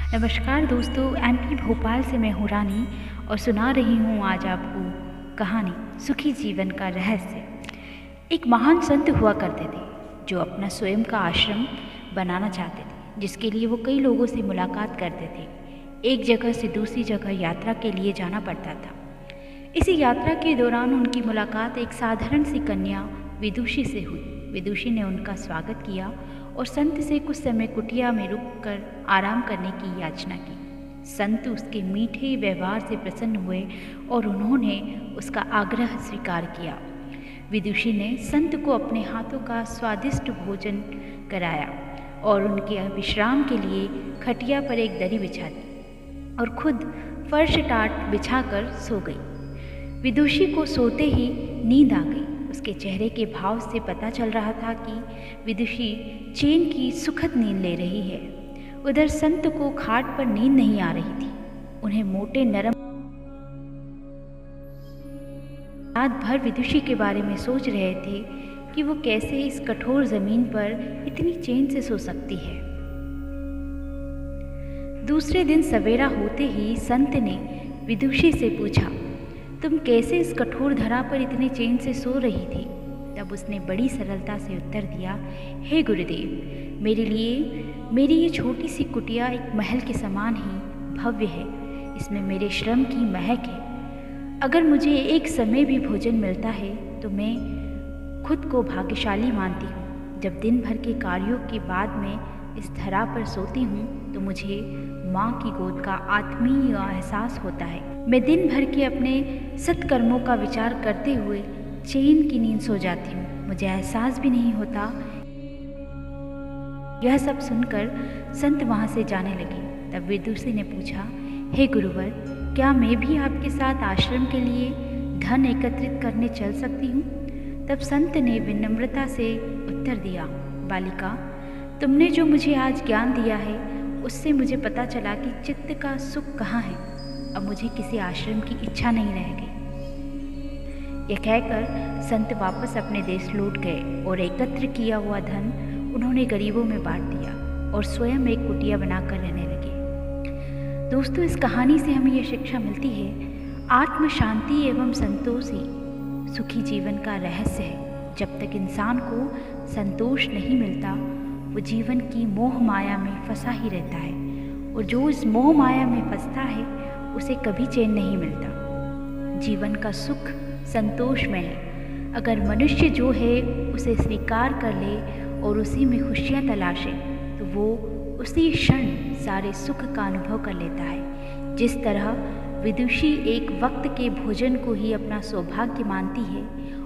नमस्कार दोस्तों, एमपी भोपाल से मैं हूँ रानी और सुना रही हूँ आज आपको कहानी सुखी जीवन का रहस्य। एक महान संत हुआ करते थे जो अपना स्वयं का आश्रम बनाना चाहते थे, जिसके लिए वो कई लोगों से मुलाकात करते थे। एक जगह से दूसरी जगह यात्रा के लिए जाना पड़ता था। इसी यात्रा के दौरान उनकी मुलाकात एक साधारण सी कन्या विदुषी से हुई। विदुषी ने उनका स्वागत किया और संत से कुछ समय कुटिया में रुककर आराम करने की याचना की। संत उसके मीठे व्यवहार से प्रसन्न हुए और उन्होंने उसका आग्रह स्वीकार किया। विदुषी ने संत को अपने हाथों का स्वादिष्ट भोजन कराया और उनके विश्राम के लिए खटिया पर एक दरी बिछा दी और खुद फर्श टाट बिछाकर सो गई। विदुषी को सोते ही नींद आ गई। उसके चेहरे के भाव से पता चल रहा था कि विदुषी चैन की सुखद नींद ले रही है। उधर संत को खाट पर नींद नहीं आ रही थी। उन्हें मोटे नरम रात भर विदुषी के बारे में सोच रहे थे कि वो कैसे इस कठोर जमीन पर इतनी चैन से सो सकती है। दूसरे दिन सवेरा होते ही संत ने विदुषी से पूछा, तुम कैसे इस कठोर धरा पर इतने चैन से सो रही थी? तब उसने बड़ी सरलता से उत्तर दिया, हे गुरुदेव, मेरे लिए मेरी ये छोटी सी कुटिया एक महल के समान ही भव्य है। इसमें मेरे श्रम की महक है। अगर मुझे एक समय भी भोजन मिलता है तो मैं खुद को भाग्यशाली मानती हूँ। जब दिन भर के कार्यों के बाद में इस धरा पर सोती हूँ तो मुझे माँ की गोद का आत्मीय एहसास होता है। मैं दिन भर के अपने सत्कर्मों का विचार करते हुए चैन की नींद सो जाती हूँ। मुझे एहसास भी नहीं होता। यह सब सुनकर संत वहाँ से जाने लगे। तब विदुषी ने पूछा, हे गुरुवर, क्या मैं भी आपके साथ आश्रम के लिए धन एकत्रित करने चल सकती हूँ? तब संत ने विनम्रता से उत्तर दिया, बालिका, तुमने जो मुझे आज ज्ञान दिया है उससे मुझे पता चला कि चित्त का सुख कहाँ है। अब मुझे किसी आश्रम की इच्छा नहीं रह गई। यह कहकर संत वापस अपने देश लौट गए और एकत्र किया हुआ धन उन्होंने गरीबों में बांट दिया और स्वयं एक कुटिया बनाकर रहने लगे। दोस्तों, इस कहानी से हमें यह शिक्षा मिलती है, आत्म शांति एवं संतोष ही सुखी जीवन का रहस्य है। जब तक इंसान को संतोष नहीं मिलता वो जीवन की मोह माया में फंसा ही रहता है, और जो इस मोह माया में फंसता है उसे कभी चैन नहीं मिलता। जीवन का सुख संतोष में है। अगर मनुष्य जो है उसे स्वीकार कर ले और उसी में खुशियाँ तलाशे तो वो उसी क्षण सारे सुख का अनुभव कर लेता है। जिस तरह विदुषी एक वक्त के भोजन को ही अपना सौभाग्य मानती है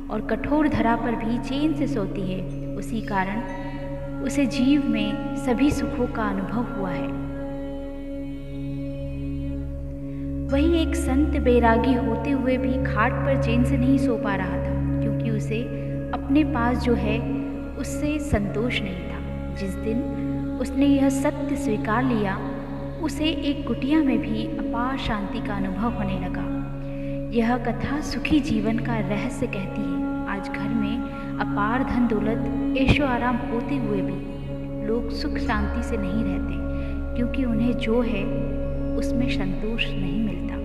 और कठोर धरा पर भी चैन से सोती है, उसी कारण उसे जीव में सभी सुखों का अनुभव हुआ है। वही एक संत बैरागी होते हुए भी खाट पर चैन से नहीं सो पा रहा था, क्योंकि उसे अपने पास जो है उससे संतोष नहीं था। जिस दिन उसने यह सत्य स्वीकार लिया, उसे एक कुटिया में भी अपार शांति का अनुभव होने लगा। यह कथा सुखी जीवन का रहस्य कहती है। आज घर में अपार धन दौलत ऐशो आराम होते हुए भी लोग सुख शांति से नहीं रहते, क्योंकि उन्हें जो है उसमें संतोष नहीं मिलता।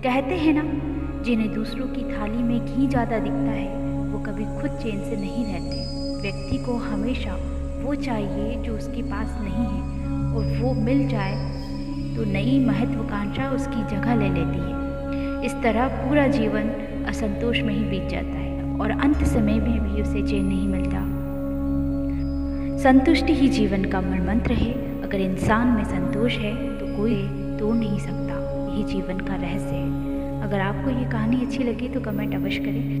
कहते हैं ना, जिन्हें दूसरों की थाली में घी ज़्यादा दिखता है वो कभी खुद चैन से नहीं रहते। व्यक्ति को हमेशा वो चाहिए जो उसके पास नहीं है, और वो मिल जाए तो नई महत्वाकांक्षा उसकी जगह ले लेती है। इस तरह पूरा जीवन असंतोष में ही बीत जाता है और अंत समय में भी उसे चैन नहीं मिलता। संतुष्टि ही जीवन का मूल मंत्र है। अगर इंसान में संतोष है तो कोई तोड़ नहीं सकता। यही जीवन का रहस्य है। अगर आपको ये कहानी अच्छी लगी तो कमेंट अवश्य करें।